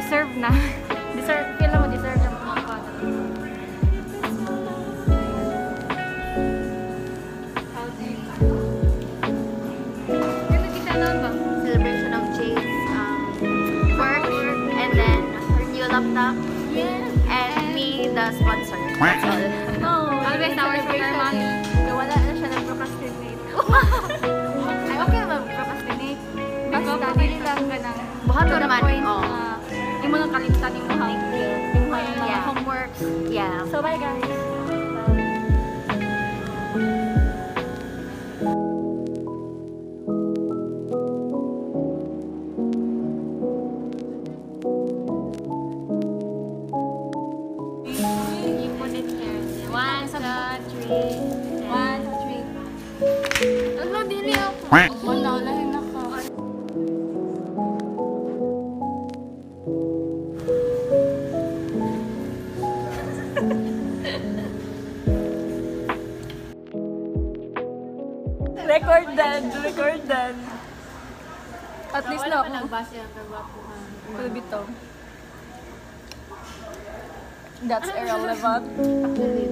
deserve na. Deserve, feel mo deserve na mga bata. Ano kita na ba? Celebration of Jade's work, and then her new laptop, and me, the sponsor. That's all. No, always our sugar mommy. Wala na siya nag-procrastinate. Ay, okay naman procrastinate. Ikaw, pabili lang ka ng Buhato naman. Oh. Yung mga kalimtan yung mga Yeah. homeworks. Yeah. So, bye guys. You put it here. 1, 2, 3. 1, 2, 3. Ano, dili ako. Wala, lahin ako. Record then. At least na ako. Nagbasa yung kagwapuhan. Kulbito. That's irrelevant. Actually,